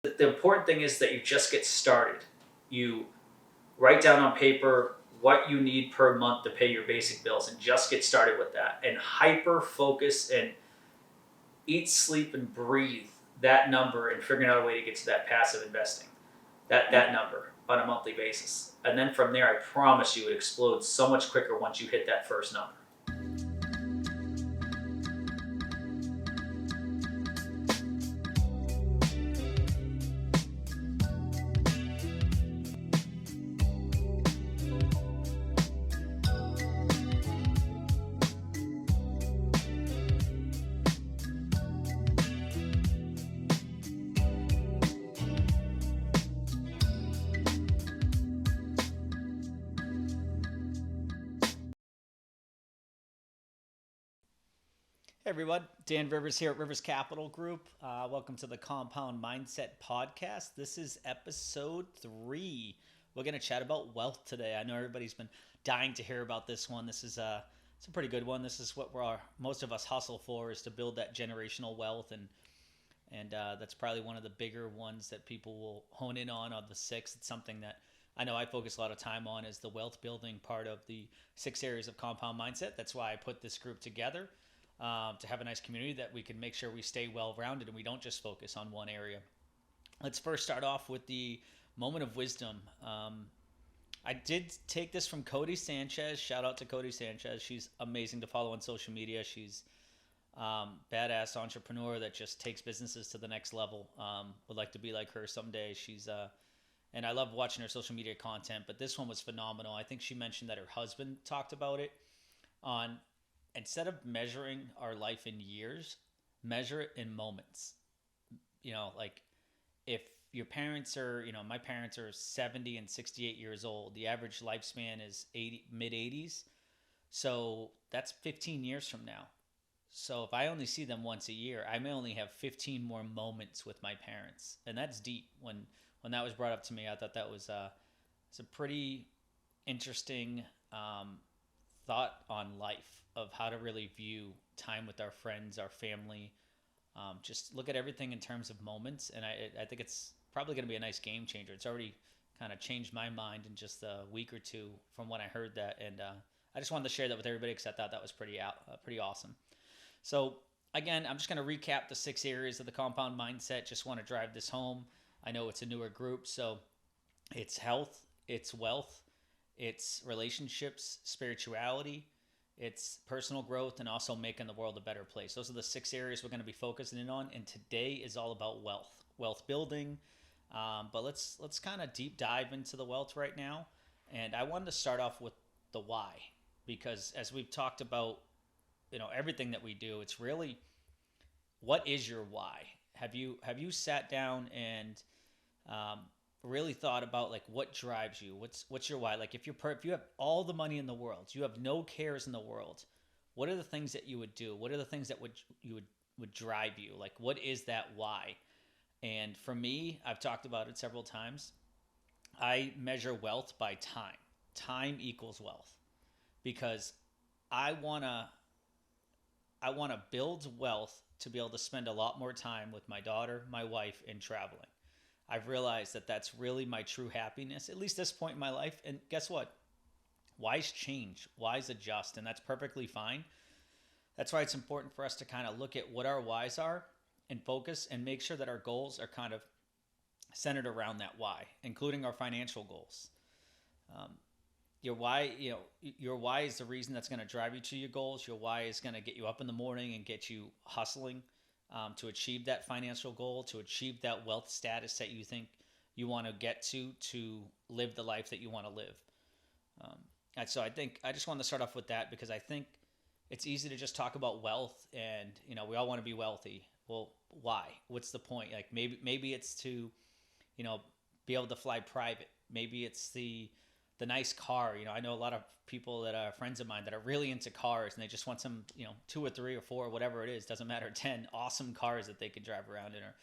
The important thing is that you just get started. You write down on paper what you need per month to pay your basic bills and just get started with that. And hyper focus and eat, sleep, and breathe that number and figuring out a way to get to that passive investing, that number on a monthly basis. And then from there, I promise you it explodes so much quicker once you hit that first number. Hey everyone, Dan Rivers here at Rivers Capital Group. Welcome to the Compound Mindset Podcast. This is episode 3. We're going to chat about wealth today. I know everybody's been dying to hear about this one. It's a pretty good one. This is what most of us hustle for, is to build that generational wealth, and that's probably one of the bigger ones that people will hone in on the 6. It's something that I know I focus a lot of time on, is the wealth building part of the 6 areas of compound mindset. That's why I put this group together. To have a nice community that we can make sure we stay well-rounded and we don't just focus on one area. Let's first start off with the moment of wisdom. I did take this from Cody Sanchez. Shout out to Cody Sanchez. She's amazing to follow on social media. She's badass entrepreneur that just takes businesses to the next level. Would like to be like her someday. And I love watching her social media content, but this one was phenomenal. I think she mentioned that her husband talked about it on, instead of measuring our life in years, measure it in moments. Like if your parents are, my parents are 70 and 68 years old. The average lifespan is mid 80s. So that's 15 years from now. So if I only see them once a year, I may only have 15 more moments with my parents. And that's deep. When that was brought up to me, I thought that was it's a pretty interesting thought on life, of how to really view time with our friends, our family. Just look at everything in terms of moments, and I think it's probably going to be a nice game changer. It's already kind of changed my mind in just a week or two from when I heard that, and I just wanted to share that with everybody because I thought that was pretty awesome. So again, I'm just going to recap the 6 areas of the compound mindset. Just want to drive this home. I know it's a newer group, so it's health, it's wealth, it's relationships, spirituality, it's personal growth, and also making the world a better place. Those are the 6 areas we're going to be focusing in on, and today is all about wealth building. But let's kind of deep dive into the wealth right now. And I wanted to start off with the why, because as we've talked about, everything that we do, it's really, what is your why? Have you sat down and really thought about, like, what drives you? What's your why? Like, if you have all the money in the world, you have no cares in the world, what are the things that you would do? What are the things that would drive you? Like, what is that why? And for me, I've talked about it several times. I measure wealth by time. Time equals wealth, because I want to I want to build wealth to be able to spend a lot more time with my daughter, my wife, and traveling. I've realized that that's really my true happiness, at least this point in my life. And guess what? Whys change, whys adjust, and that's perfectly fine. That's why it's important for us to kind of look at what our whys are and focus and make sure that our goals are kind of centered around that why, including our financial goals. Um, your why is the reason that's going to drive you to your goals. Your why is going to get you up in the morning and get you hustling to achieve that financial goal, to achieve that wealth status that you think you want to get to live the life that you want to live. Um, and so I think I just want to start off with that, because I think it's easy to just talk about wealth, and we all want to be wealthy. Well, why? What's the point? Like, maybe it's to you know be able to fly private. Maybe it's the nice car. I know a lot of people that are friends of mine that are really into cars, and they just want some, 2 or 3 or 4, whatever it is, doesn't matter, 10 awesome cars that they could drive around in. Or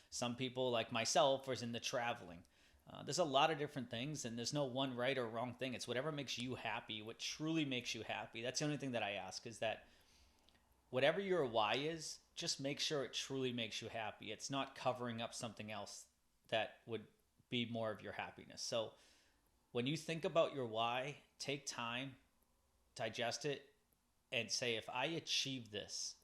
some people like myself is into traveling. There's a lot of different things, and there's no one right or wrong thing. It's whatever makes you happy, what truly makes you happy. That's the only thing that I ask, is that whatever your why is, just make sure it truly makes you happy. It's not covering up something else that would be more of your happiness. So when you think about your why, take time, digest it, and say, if I achieve this,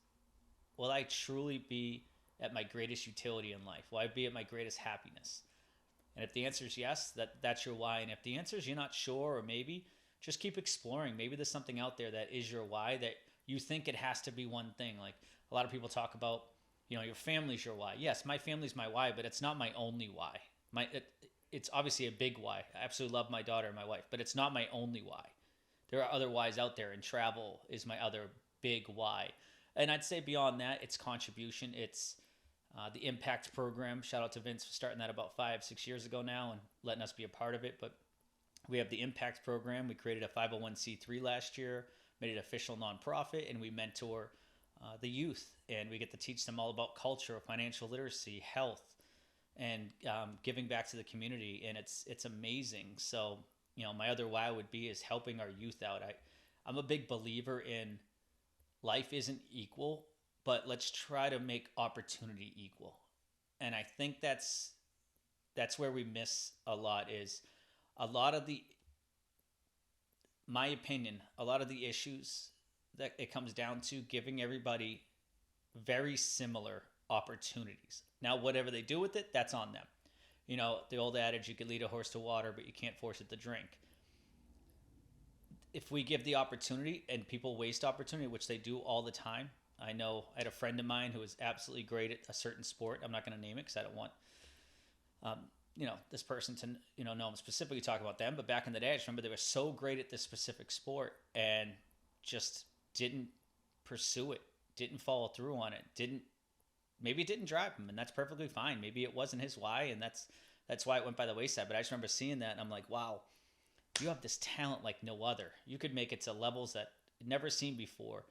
will I truly be at my greatest utility in life? Will I be at my greatest happiness? And if the answer is yes, that's your why. And if the answer is you're not sure or maybe, just keep exploring. Maybe there's something out there that is your why, that you think it has to be one thing. Like a lot of people talk about, your family's your why. Yes, my family's my why, but it's not my only why. It's obviously a big why. I absolutely love my daughter and my wife, but it's not my only why. There are other whys out there, and travel is my other big why. And I'd say beyond that, it's contribution. It's the impact program. Shout out to Vince for starting that about 5-6 years ago now and letting us be a part of it. But we have the impact program. We created a 501c3 last year, made it an official nonprofit, and we mentor the youth, and we get to teach them all about culture, financial literacy, health, and giving back to the community. And it's amazing. So my other why would be is helping our youth out. I'm a big believer in life isn't equal, but let's try to make opportunity equal. And I think that's where we miss a lot. Is a lot of the my opinion, a lot of the issues that it comes down to giving everybody very similar opportunities. Now, whatever they do with it, that's on them. The old adage, you can lead a horse to water, but you can't force it to drink. If we give the opportunity and people waste opportunity, which they do all the time. I know I had a friend of mine who was absolutely great at a certain sport. I'm not going to name it because I don't want um, this person to know I'm specifically talking about them. But back in the day, I just remember they were so great at this specific sport and just didn't pursue it, didn't follow through on it, maybe it didn't drive him, and that's perfectly fine. Maybe it wasn't his why, and that's why it went by the wayside. But I just remember seeing that, and I'm like, wow, you have this talent like no other. You could make it to levels that never seen before,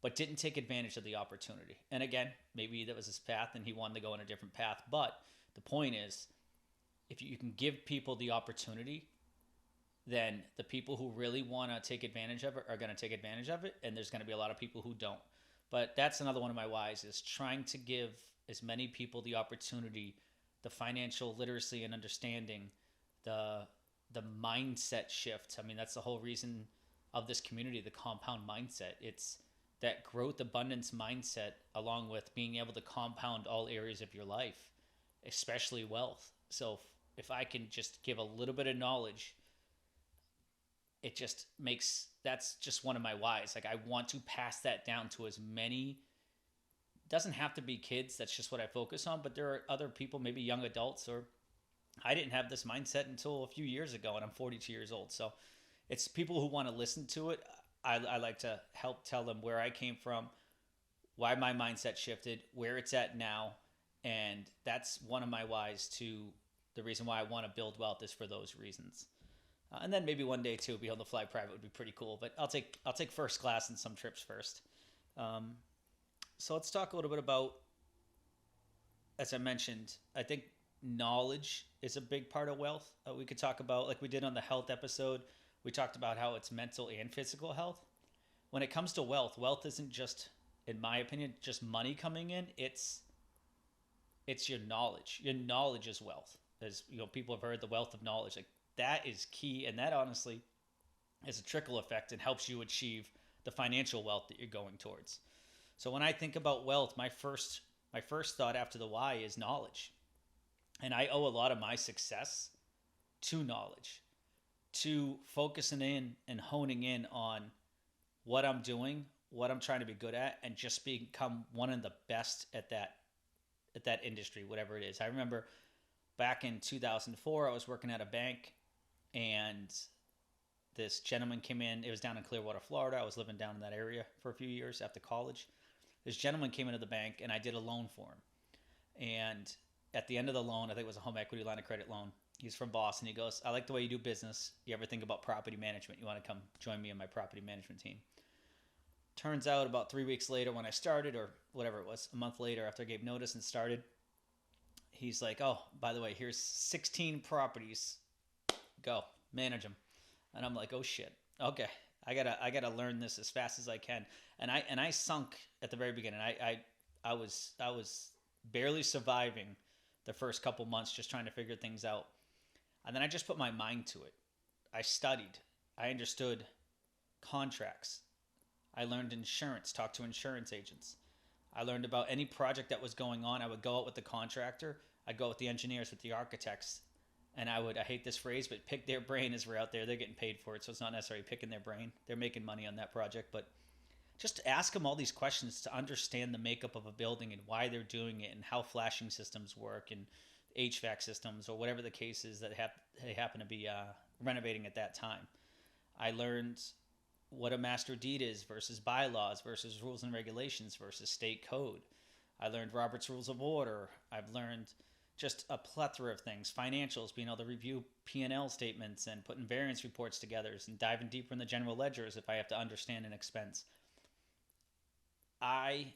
but didn't take advantage of the opportunity. And again, maybe that was his path and he wanted to go in a different path. But the point is, if you can give people the opportunity, then the people who really want to take advantage of it are going to take advantage of it. And there's going to be a lot of people who don't. But that's another one of my whys, is trying to give as many people the opportunity, the financial literacy and understanding, the mindset shift. I mean, that's the whole reason of this community, the compound mindset. It's that growth abundance mindset, along with being able to compound all areas of your life, especially wealth. So if I can just give a little bit of knowledge, it just makes, that's just one of my whys. Like, I want to pass that down to as many, doesn't have to be kids, that's just what I focus on, but there are other people, maybe young adults, or I didn't have this mindset until a few years ago, and I'm 42 years old. So it's people who want to listen to it. I like to help tell them where I came from, why my mindset shifted, where it's at now. And that's one of my whys to the reason why I want to build wealth, is for those reasons. And then maybe one day too, be able to fly private would be pretty cool. But I'll take first class in some trips first. Um, so let's talk a little bit about, as I mentioned, I think knowledge is a big part of wealth. We could talk about, like we did on the health episode, we talked about how it's mental and physical health. When it comes to wealth, wealth isn't just, in my opinion, just money coming in. It's your knowledge. Your knowledge is wealth. As people have heard the wealth of knowledge. Like, that is key, and that honestly is a trickle effect and helps you achieve the financial wealth that you're going towards. So when I think about wealth, my first thought after the why is knowledge. And I owe a lot of my success to knowledge, to focusing in and honing in on what I'm doing, what I'm trying to be good at, and just become one of the best at that industry, whatever it is. I remember back in 2004, I was working at a bank, and this gentleman came in. It was down in Clearwater, Florida. I was living down in that area for a few years after college. This gentleman came into the bank, and I did a loan for him. And at the end of the loan, I think it was a home equity line of credit loan. He's from Boston. He goes, "I like the way you do business. You ever think about property management? You want to come join me in my property management team?" Turns out about 3 weeks later, when I started, or whatever it was, a month later after I gave notice and started, he's like, "Oh, by the way, here's 16 properties. Go manage them." And I'm like, "Oh shit. Okay, I gotta learn this as fast as I can." And I sunk at the very beginning. I was barely surviving the first couple months just trying to figure things out. And then I just put my mind to it. I studied. I understood contracts. I learned insurance, talked to insurance agents. I learned about any project that was going on. I would go out with the contractor. I'd go with the engineers, with the architects. And I hate this phrase, but pick their brain as we're out there. They're getting paid for it, so it's not necessarily picking their brain. They're making money on that project. But just ask them all these questions to understand the makeup of a building and why they're doing it and how flashing systems work and HVAC systems or whatever the case is that they happen to be renovating at that time. I learned what a master deed is versus bylaws versus rules and regulations versus state code. I learned Robert's Rules of Order. I've learned just a plethora of things. Financials, being able to review P&L statements and putting variance reports together and diving deeper in the general ledgers if I have to understand an expense. I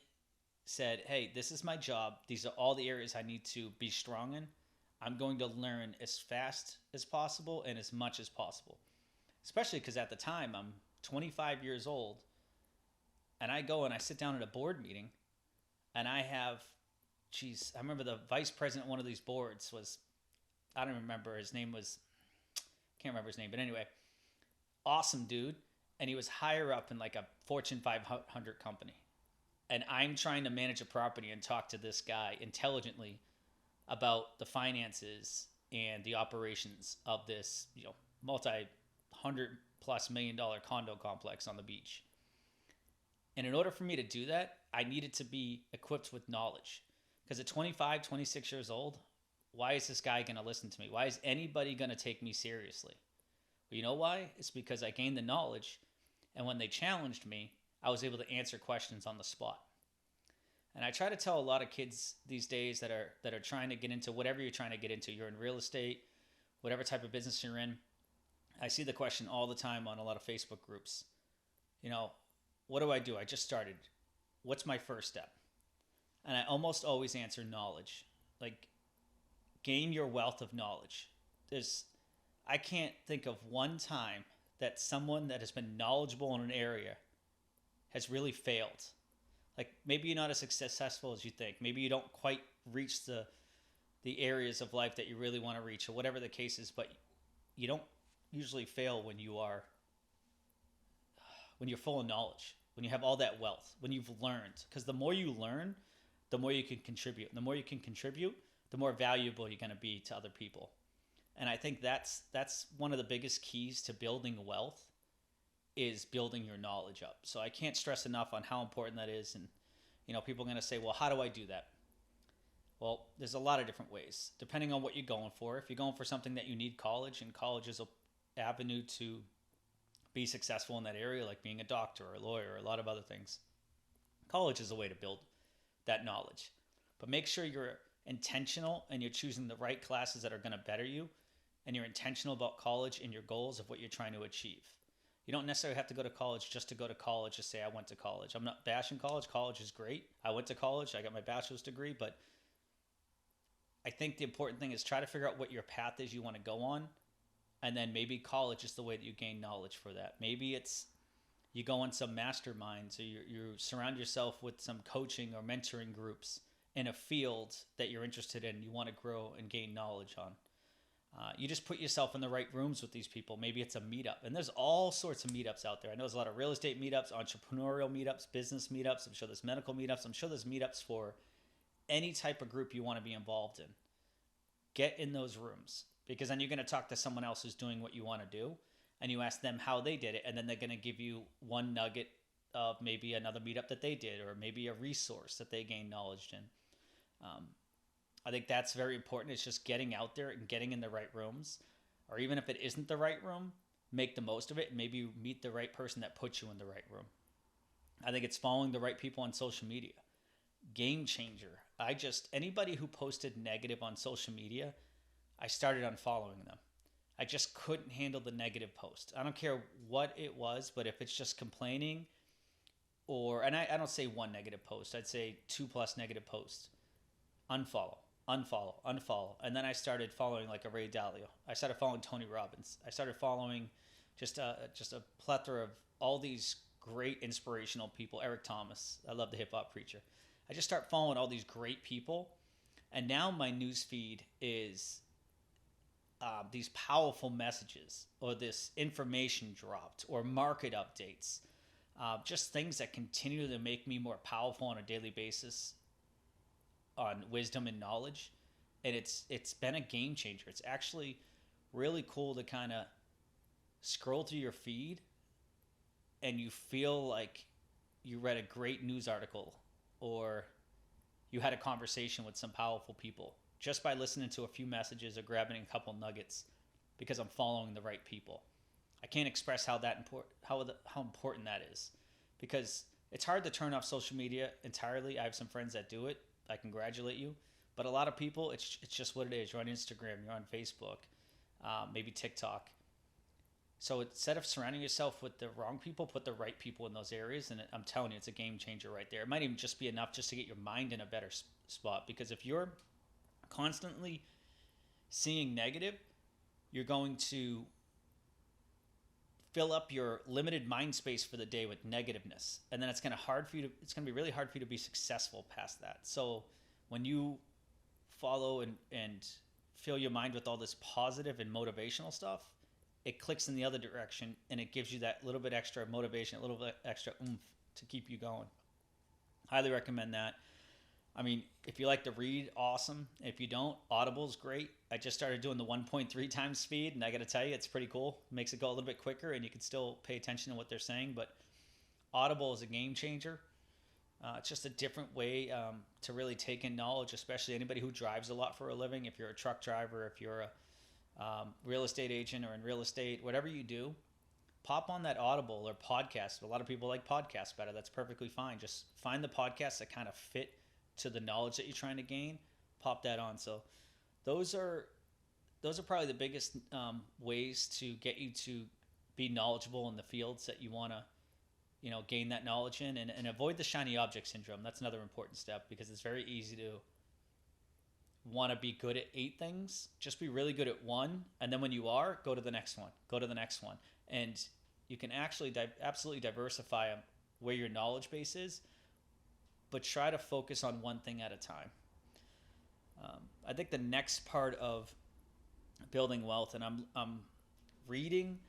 said, hey, this is my job. These are all the areas I need to be strong in. I'm going to learn as fast as possible and as much as possible. Especially because at the time I'm 25 years old and I go and I sit down at a board meeting and I have, I remember the vice president of one of these boards was, I don't remember, his name was, can't remember his name, but anyway, awesome dude. And he was higher up in like a Fortune 500 company. And I'm trying to manage a property and talk to this guy intelligently about the finances and the operations of this, multi-$100+ million condo complex on the beach. And in order for me to do that, I needed to be equipped with knowledge. Because at 25, 26 years old, why is this guy going to listen to me? Why is anybody going to take me seriously? Well, you know why? It's because I gained the knowledge. And when they challenged me, I was able to answer questions on the spot. And I try to tell a lot of kids these days that are trying to get into whatever you're trying to get into. You're in real estate, whatever type of business you're in. I see the question all the time on a lot of Facebook groups. What do? I just started. What's my first step? And I almost always answer knowledge. Like, gain your wealth of knowledge. I can't think of one time that someone that has been knowledgeable in an area has really failed. Like, maybe you're not as successful as you think. Maybe you don't quite reach the areas of life that you really want to reach, or whatever the case is, but you don't usually fail when you're full of knowledge, when you have all that wealth, when you've learned. Because the more you learn, the more you can contribute. And the more you can contribute, the more valuable you're going to be to other people. And I think that's one of the biggest keys to building wealth, is building your knowledge up. So I can't stress enough on how important that is. And people are going to say, well, how do I do that? Well, there's a lot of different ways, depending on what you're going for. If you're going for something that you need college, and college is an avenue to be successful in that area, like being a doctor or a lawyer or a lot of other things, college is a way to build that knowledge. But make sure you're intentional and you're choosing the right classes that are going to better you, and you're intentional about college and your goals of what you're trying to achieve. You don't necessarily have to go to college just to go to college to say, I went to college. I'm not bashing college. College is great. I went to college. I got my bachelor's degree. But I think the important thing is try to figure out what your path is you want to go on. And then maybe college is the way that you gain knowledge for that. Maybe it's you go on some masterminds, or you surround yourself with some coaching or mentoring groups in a field that you're interested in, you want to grow and gain knowledge on. You just put yourself in the right rooms with these people. Maybe it's a meetup. And there's all sorts of meetups out there. I know there's a lot of real estate meetups, entrepreneurial meetups, business meetups. I'm sure there's medical meetups. I'm sure there's meetups for any type of group you want to be involved in. Get in those rooms, because then you're going to talk to someone else who's doing what you want to do, and you ask them how they did it, and then they're going to give you one nugget of maybe another meetup that they did, or maybe a resource that they gained knowledge in. I think that's very important. It's just getting out there and getting in the right rooms, or even if it isn't the right room, make the most of it, and maybe you meet the right person that puts you in the right room. I think it's following the right people on social media. Game changer. Anybody who posted negative on social media, I started unfollowing them. I just couldn't handle the negative post. I don't care what it was, but if it's just complaining, and I don't say one negative post, I'd say 2+ negative posts. Unfollow. And then I started following like a Ray Dalio. I started following Tony Robbins. I started following just a plethora of all these great inspirational people. Eric Thomas. I love the hip hop preacher. I just start following all these great people And now my news feed is these powerful messages or this information dropped or market updates, just things that continue to make me more powerful on a daily basis on wisdom and knowledge. And it's been a game changer. It's actually really cool to kind of scroll through your feed and you feel like you read a great news article or you had a conversation with some powerful people just by listening to a few messages or grabbing a couple nuggets because I'm following the right people. I can't express how important that is because it's hard to turn off social media entirely. I have some friends that do it. I congratulate you, but a lot of people, it's just what it is. You're on Instagram, you're on Facebook, maybe TikTok. So instead of surrounding yourself with the wrong people, put the right people in those areas, and I'm telling you, it's a game changer right there. It might even just be enough just to get your mind in a better spot because if you're constantly seeing negative, you're going to fill up your limited mind space for the day with negativeness, and then it's going to be really hard for you to be successful past that. So when you follow and fill your mind with all this positive and motivational stuff, it clicks in the other direction and it gives you that little bit extra motivation, a little bit extra oomph to keep you going. Highly recommend that. I mean, if you like to read, awesome. If you don't, Audible's great. I just started doing the 1.3 times speed, and I got to tell you, it's pretty cool. It makes it go a little bit quicker, and you can still pay attention to what they're saying. But Audible is a game changer. It's just a different way to really take in knowledge, especially anybody who drives a lot for a living. If you're a truck driver, if you're a real estate agent or in real estate, whatever you do, pop on that Audible or podcast. A lot of people like podcasts better. That's perfectly fine. Just find the podcasts that kind of fit to the knowledge that you're trying to gain. Pop that on. So those are probably the biggest ways to get you to be knowledgeable in the fields that you want to gain that knowledge in, and avoid the shiny object syndrome. That's another important step because it's very easy to want to be good at 8 things. Just be really good at one, and then when you are, go to the next one, and you can actually absolutely diversify where your knowledge base is, but try to focus on one thing at a time. I think the next part of building wealth, and I'm reading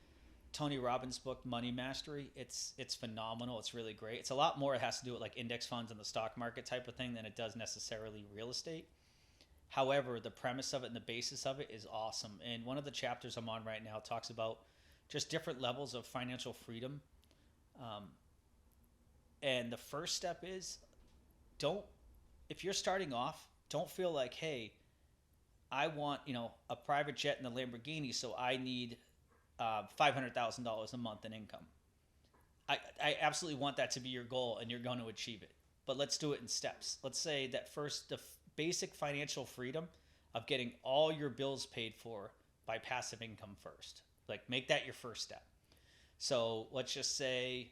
Tony Robbins' book Money Mastery. It's phenomenal. It's really great. It's a lot more. It has to do with like index funds and the stock market type of thing than it does necessarily real estate. However, the premise of it and the basis of it is awesome. And one of the chapters I'm on right now talks about just different levels of financial freedom. And the first step is if you're starting off, don't feel like, hey, I want a private jet and a Lamborghini, so I need $500,000 a month in income. I absolutely want that to be your goal, and you're going to achieve it. But let's do it in steps. Let's say that first, the basic financial freedom of getting all your bills paid for by passive income first. Like, make that your first step. So let's just say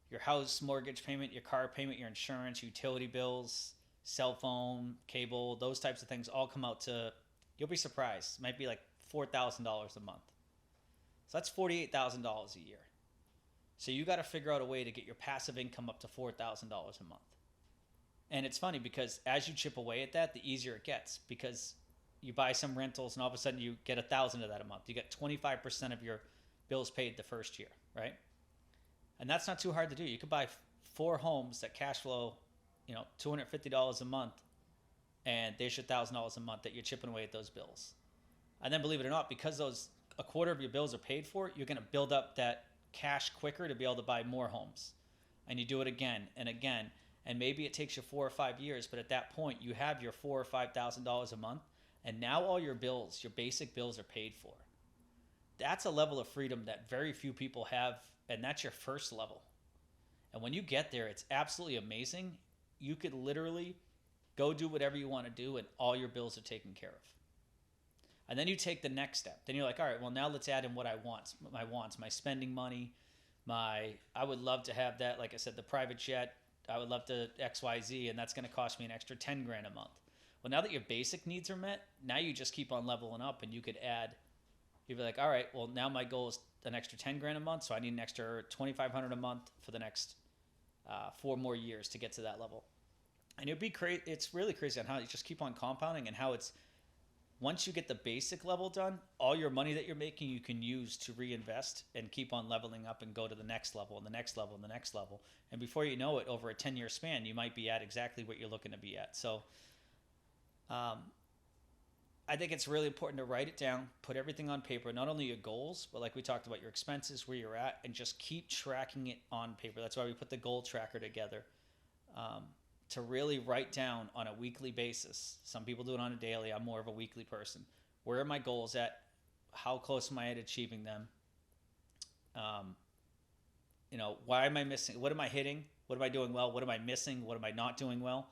your house mortgage payment, your car payment, your insurance, utility bills, cell phone, cable, those types of things all come out to, you'll be surprised, it might be like $4,000 a month. So that's $48,000 a year. So you got to figure out a way to get your passive income up to $4,000 a month. And it's funny because as you chip away at that, the easier it gets, because you buy some rentals and all of a sudden you get $1,000 of that a month. You get 25% of your bills paid the first year, right? And that's not too hard to do. You could buy 4 homes that cash flow, $250 a month, and there's your $1,000 a month that you're chipping away at those bills. And then, believe it or not, because a quarter of your bills are paid for, you're going to build up that cash quicker to be able to buy more homes. And you do it again and again, and maybe it takes you 4 or 5 years, but at that point you have your $4,000 or $5,000 a month, and now all your bills, your basic bills, are paid for. That's a level of freedom that very few people have, and that's your first level. And when you get there, it's absolutely amazing. You could literally go do whatever you want to do, and all your bills are taken care of. And then you take the next step. Then you're like, all right, well, now let's add in what I want. My wants, my spending money, I would love to have that, like I said, the private jet. I would love to XYZ, and that's going to cost me an extra 10 grand a month. Well, now that your basic needs are met, now you just keep on leveling up, and you could add, you'd be like, all right, well, now my goal is an extra 10 grand a month, so I need an extra 2,500 a month for the next 4 more years to get to that level. And it'd be crazy. It's really crazy on how you just keep on compounding, and how it's, once you get the basic level done, all your money that you're making you can use to reinvest and keep on leveling up and go to the next level and the next level and the next level. And before you know it, over a 10-year span, you might be at exactly what you're looking to be at. So um, I think it's really important to write it down, put everything on paper, not only your goals, but like we talked about, your expenses, where you're at, and just keep tracking it on paper. That's why we put the goal tracker together, um, to really write down on a weekly basis. Some people do it on a daily. I'm more of a weekly person. Where are my goals at? How close am I at achieving them? Um, why am I missing? What am I hitting? What am I doing well? What am I missing? What am I not doing well?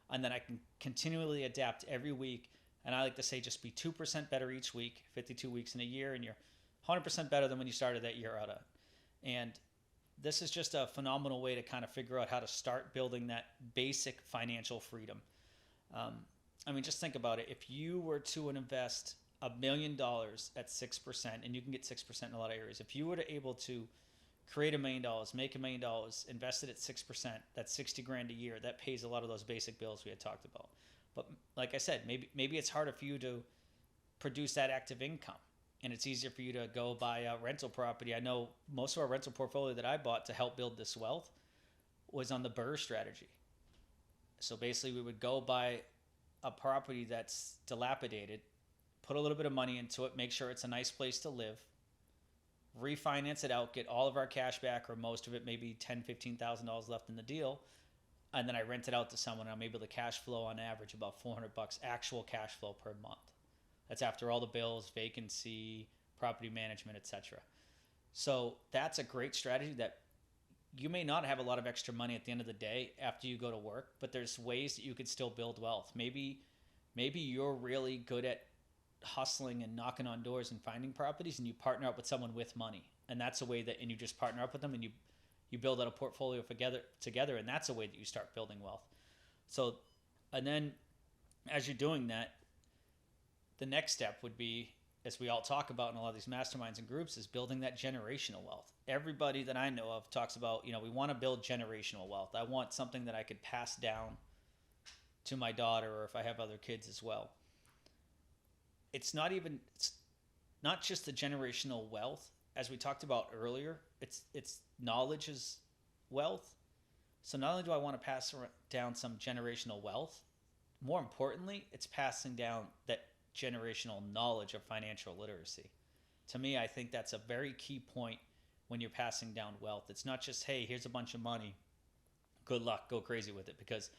And then I can continually adapt every week. And I like to say, just be 2% better each week, 52 weeks in a year, and you're 100% better than when you started that year out. And this is just a phenomenal way to kind of figure out how to start building that basic financial freedom. Um, I mean, just think about it. If you were to invest $1 million at 6%, and you can get 6% in a lot of areas, if you were to able to create $1 million, make $1 million, invest it at 6%, that's 60 grand a year. That pays a lot of those basic bills we had talked about. But like I said, maybe it's harder for you to produce that active income, and it's easier for you to go buy a rental property. I know most of our rental portfolio that I bought to help build this wealth was on the BRRRR strategy. So basically, we would go buy a property that's dilapidated, put a little bit of money into it, make sure it's a nice place to live, refinance it out, get all of our cash back, or most of it, maybe $10,000-$15,000 left in the deal, and then I rent it out to someone. I'm able to cash flow on average about $400 actual cash flow per month. That's after all the bills, vacancy, property management, etc. So that's a great strategy that you may not have a lot of extra money at the end of the day after you go to work, but there's ways that you could still build wealth. Maybe you're really good at hustling and knocking on doors and finding properties, and you partner up with someone with money, and that's a way that, and you just partner up with them, and you build out a portfolio together, and that's a way that you start building wealth. So, and then as you're doing that, the next step would be, as we all talk about in a lot of these masterminds and groups, is building that generational wealth. Everybody that I know of talks about, we want to build generational wealth. I want something that I could pass down to my daughter, or if I have other kids as well. It's not just the generational wealth, as we talked about earlier. It's knowledge is wealth. So not only do I want to pass down some generational wealth, more importantly, it's passing down that generational knowledge of financial literacy. To me, I think that's a very key point when you're passing down wealth. It's not just, hey, here's a bunch of money, good luck, go crazy with it. Because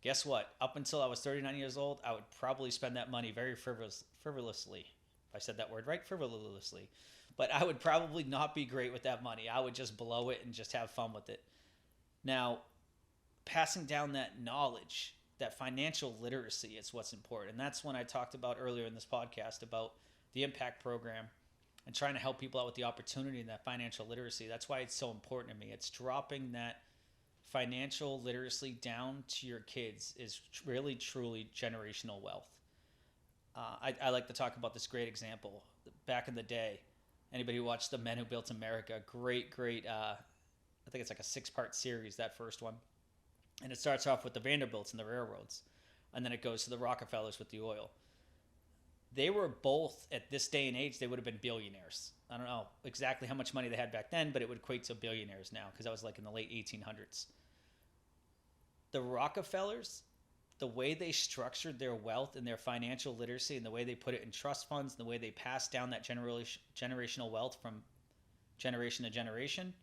guess what? Up until I was 39 years old, I would probably spend that money very frivolously. If I said that word right, frivolously. But I would probably not be great with that money. I would just blow it and just have fun with it. Now, passing down that knowledge, that financial literacy, is what's important. And that's when I talked about earlier in this podcast about the impact program and trying to help people out with the opportunity in that financial literacy. That's why it's so important to me. It's dropping that financial literacy down to your kids is really, truly generational wealth. I like to talk about this great example. Back in the day, anybody who watched The Men Who Built America, great, I think it's like a 6-part series, that first one. And it starts off with the Vanderbilts and the railroads, and then it goes to the Rockefellers with the oil. They were both, at this day and age, they would have been billionaires. I don't know exactly how much money they had back then, but it would equate to billionaires now, because that was like in the late 1800s. The Rockefellers, the way they structured their wealth and their financial literacy, and the way they put it in trust funds, and the way they passed down that generational wealth from generation to generation,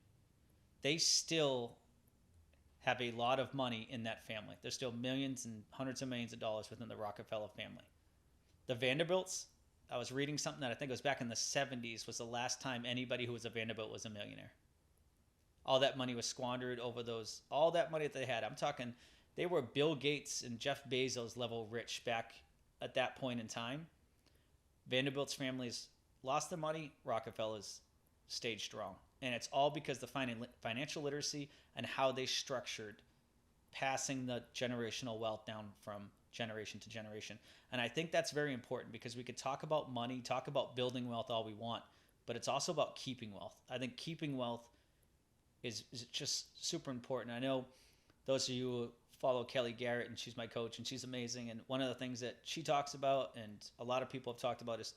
they still have a lot of money in that family. There's still millions and hundreds of millions of dollars within the Rockefeller family. The Vanderbilts, I was reading something that I think it was back in the 70s, was the last time anybody who was a Vanderbilt was a millionaire. All that money was squandered over all that money that they had. I'm talking, they were Bill Gates and Jeff Bezos level rich back at that point in time. Vanderbilt's families lost their money, Rockefellers stayed strong. And it's all because the financial literacy and how they structured passing the generational wealth down from generation to generation. And I think that's very important, because we could talk about money, talk about building wealth all we want, but it's also about keeping wealth. I think keeping wealth is just super important. I know those of you who follow Kelly Garrett, and she's my coach, and she's amazing. And one of the things that she talks about, and a lot of people have talked about, is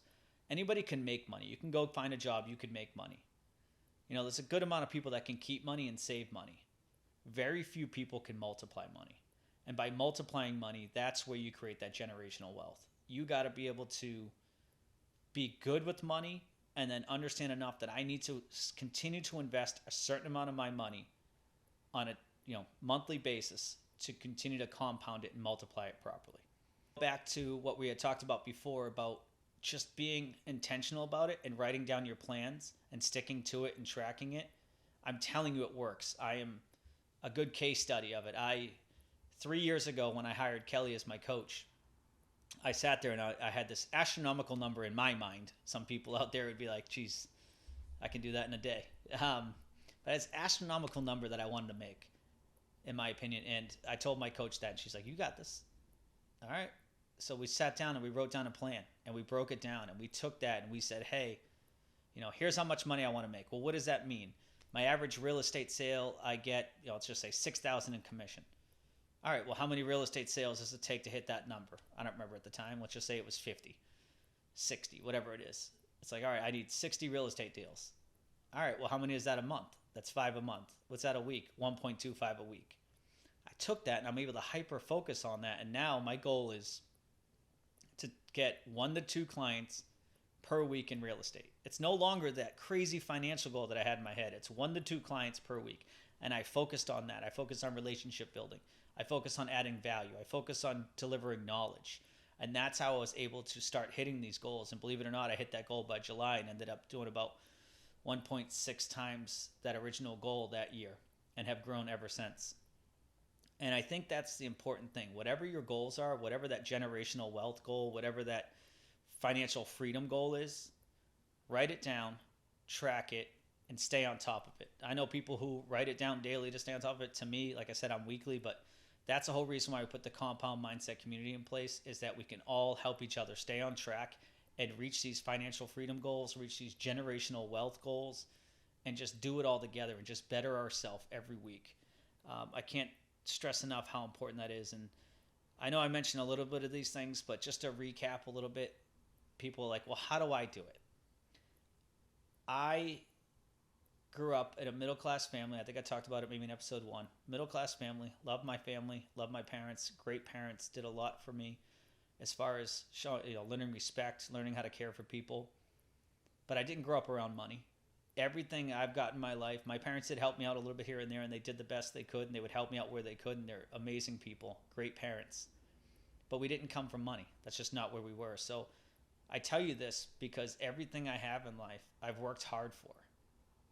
anybody can make money. You can go find a job, you could make money. There's a good amount of people that can keep money and save money. Very few people can multiply money. And by multiplying money, that's where you create that generational wealth. You got to be able to be good with money and then understand enough that I need to continue to invest a certain amount of my money on a monthly basis to continue to compound it and multiply it properly. Back to what we had talked about before about just being intentional about it and writing down your plans and sticking to it and tracking it. I'm telling you, it works. I am a good case study of it. 3 years ago, when I hired Kelly as my coach, I sat there and I had this astronomical number in my mind. Some people out there would be like, geez, I can do that in a day. But it's an astronomical number that I wanted to make, in my opinion. And I told my coach that, and she's like, you got this. All right. So we sat down and we wrote down a plan, and we broke it down, and we took that and we said, hey, here's how much money I want to make. Well, what does that mean? My average real estate sale, I get, let's just say $6,000 in commission. All right, well, how many real estate sales does it take to hit that number? I don't remember at the time. Let's just say it was 50, 60, whatever it is. It's like, all right, I need 60 real estate deals. All right, well, how many is that a month? That's 5 a month. What's that a week? 1.25 a week. I took that and I'm able to hyper focus on that. And now my goal is to get 1 to 2 clients per week in real estate. It's no longer that crazy financial goal that I had in my head. It's 1 to 2 clients per week. And I focused on that. I focused on relationship building. I focus on adding value. I focus on delivering knowledge. And that's how I was able to start hitting these goals. And believe it or not, I hit that goal by July and ended up doing about 1.6 times that original goal that year and have grown ever since. And I think that's the important thing. Whatever your goals are, whatever that generational wealth goal, whatever that financial freedom goal is, write it down, track it, and stay on top of it. I know people who write it down daily to stay on top of it. To me, like I said, I'm weekly, but that's the whole reason why we put the Compound Mindset community in place, is that we can all help each other stay on track and reach these financial freedom goals, reach these generational wealth goals, and just do it all together and just better ourselves every week. I can't stress enough how important that is. And I know I mentioned a little bit of these things, but just to recap a little bit, people are like, well, how do I do it? I grew up in a middle-class family. I think I talked about it maybe in episode 1. Middle-class family, love my parents, great parents, did a lot for me as far as learning respect, learning how to care for people. But I didn't grow up around money. Everything I've got in my life, my parents did help me out a little bit here and there, and they did the best they could, and they would help me out where they could, and they're amazing people, great parents. But we didn't come from money. That's just not where we were. So I tell you this because everything I have in life, I've worked hard for.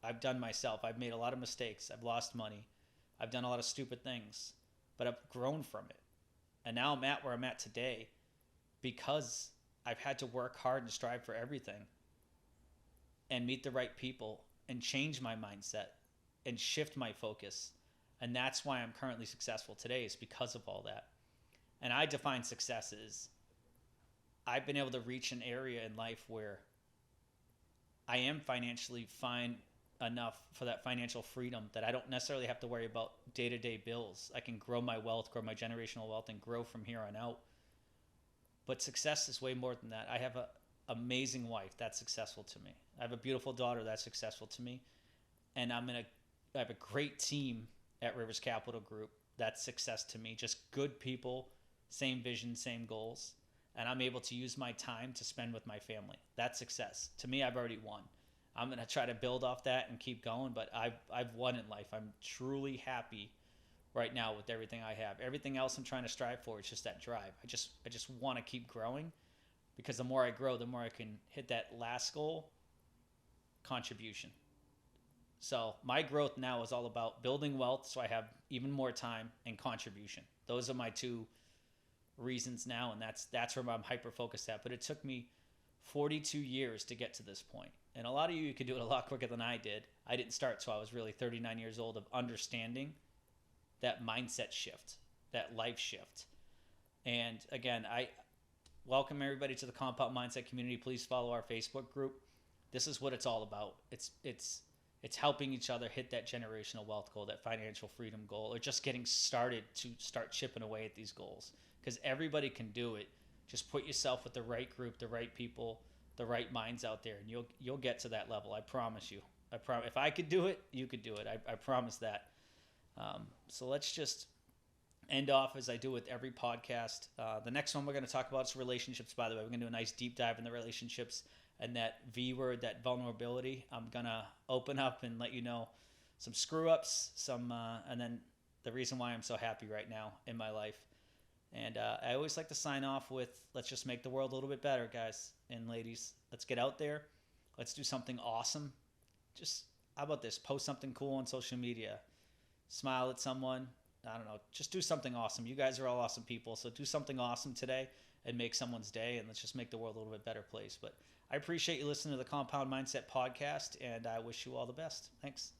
I've done myself. I've made a lot of mistakes. I've lost money. I've done a lot of stupid things, but I've grown from it. And now I'm at where I'm at today because I've had to work hard and strive for everything and meet the right people and change my mindset and shift my focus. And that's why I'm currently successful today, is because of all that. And I define success as I've been able to reach an area in life where I am financially fine enough for that financial freedom that I don't necessarily have to worry about day-to-day bills. I can grow my wealth, grow my generational wealth, and grow from here on out. But success is way more than that. I have an amazing wife that's successful to me. I have a beautiful daughter that's successful to me. And I have a great team at Rivers Capital Group that's success to me. Just good people, same vision, same goals. And I'm able to use my time to spend with my family. That's success. To me, I've already won. I'm going to try to build off that and keep going, but I've won in life. I'm truly happy right now with everything I have. Everything else I'm trying to strive for is just that drive. I just want to keep growing, because the more I grow, the more I can hit that last goal, contribution. So my growth now is all about building wealth so I have even more time, and contribution. Those are my 2 reasons now, and that's where I'm hyper focused at. But it took me 42 years to get to this point. And a lot of you could do it a lot quicker than I did. I didn't start till I was really 39 years old, of understanding that mindset shift, that life shift. And again, I welcome everybody to the Compound Mindset community. Please follow our Facebook group. This is what it's all about. It's It's helping each other hit that generational wealth goal, that financial freedom goal, or just getting started to start chipping away at these goals. Because everybody can do it. Just put yourself with the right group, the right people, the right minds out there, and you'll get to that level. I promise you. I promise. If I could do it, you could do it. I promise that. So let's just end off as I do with every podcast. The next one we're going to talk about is relationships, by the way. We're going to do a nice deep dive in the relationships and that V word, that vulnerability. I'm going to open up and let you know some screw ups, and then the reason why I'm so happy right now in my life. And I always like to sign off with, let's just make the world a little bit better, guys and ladies. Let's get out there. Let's do something awesome. Just, how about this? Post something cool on social media. Smile at someone. I don't know. Just do something awesome. You guys are all awesome people. So do something awesome today and make someone's day. And let's just make the world a little bit better place. But I appreciate you listening to the Compound Mindset podcast. And I wish you all the best. Thanks.